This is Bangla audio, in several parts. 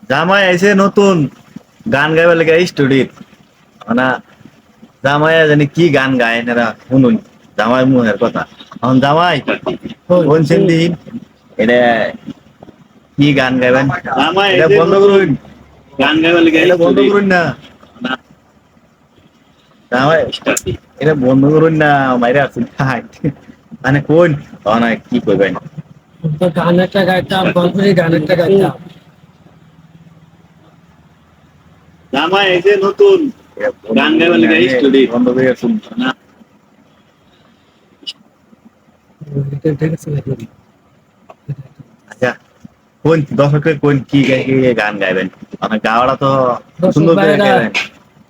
জামাই আইছে নতুন গান গাইবার লেগে স্টুডিও মানে জামাই জানি কি গান গায় এরা শুনুন জামাই মুহের কথা এখন জামাই শুনছেন দিন এটা কি গান গাইবেন এটা বন্ধ করুন গান গাইবার লেগে এটা বন্ধ করুন না জামাই এটা বন্ধ করুন না মাইরে আসুন মানে কোন না কি করবেন তো গান একটা গাইতাম গল্পের গান একটা গাইতাম জামাই এসে নতুন গান গাইবার লেগে স্টুডিও বন্ধ করে আসুন না আচ্ছা কোন দর্শকের কোন কি গান গাইবেন মানে গাওয়াটা তো সুন্দর করে গাইবেন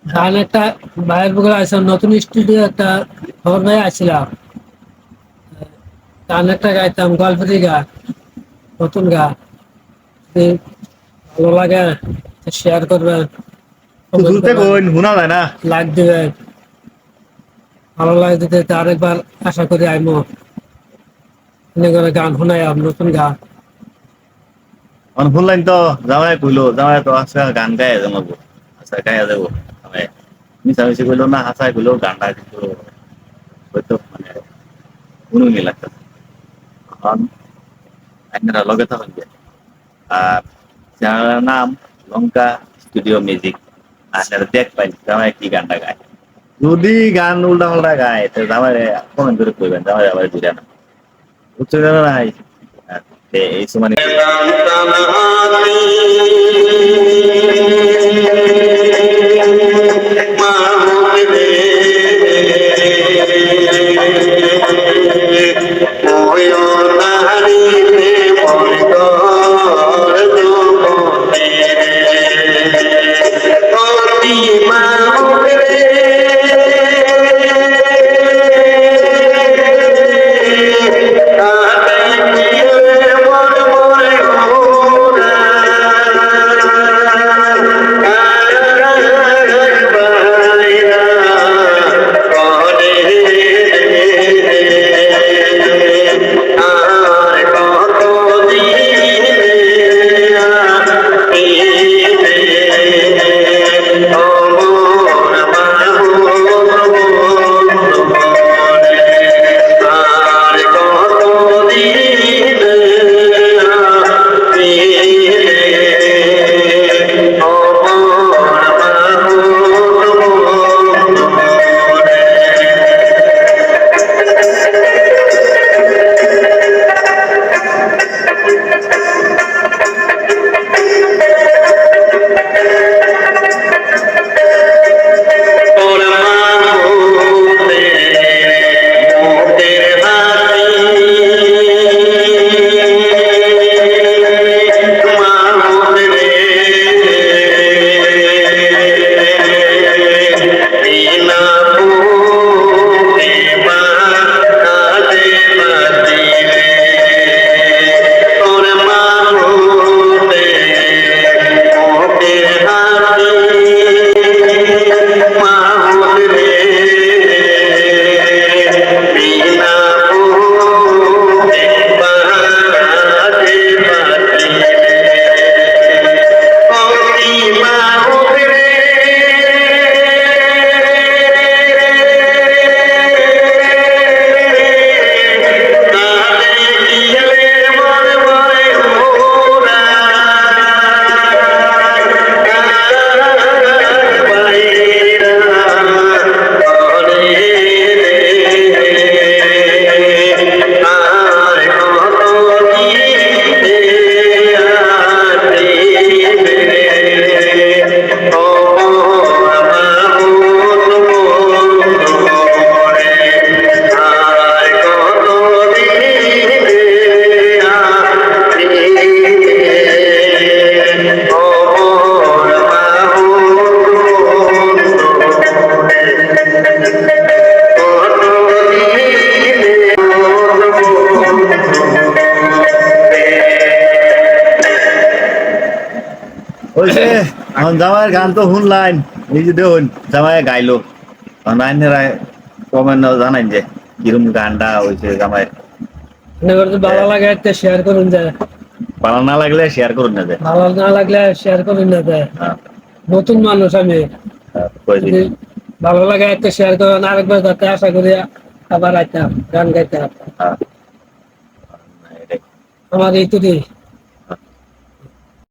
গান একটা বাইরের বুকে আসলাম নতুন স্টুডিও একটা খবর ভাই আসছিলাম গান একটা গাইতাম গল্পের গান নতুন গান যদি ভালো লাগে শেয়ার করবেন শুনতে কোন শোনা যায় না লাইক দিবেন ভালো লাগে যদি আরেকবার আশা করি আইমো করে গান শোনাই নতুন গান শুনলেন তো জামাই কইলো জামাই তো আজকে গান গায়ে জমাবো আচ্ছা গায়ে যাবো জামাই মিশামিশি কইলো না হাসাই কইলো গানটা কিন্তু হয়তো মানে শুনুনি লাগতেছে এখন আপনারা লগে থাকুন যে আর চ্যানেলের নাম লঙ্কা স্টুডিও মিউজিক আপনারা দেখ পাই জামাই কি গানটা গায় যদি গান উল্টা পাল্টা গায় তো জামাই কমেন্ট করে কইবেন জামাই আবার ঘুরে না বুঝতে নাই এই সময় হইছে এখন জামাইয়ের গান তো শুনলাইন এই যে দেখুন জামাই গাইলো নাইনেরা কমেন্ট জানাইন যে কিরম গানটা হইছে জামাইয়ের ভালো লাগে একটা শেয়ার করুন যায় ভালো না লাগলে শেয়ার করুন না যে। ভালো না লাগলে শেয়ার করুন না যায়। হ্যাঁ, নতুন মানুষ আমি, কয়দিন। যদি ভালো লাগে একটা শেয়ার করেন, আরেকবার যাতে আশা করি আবার আইতাম গান গাইতাম। হ্যাঁ, এটাই। আমার এইটুকুই।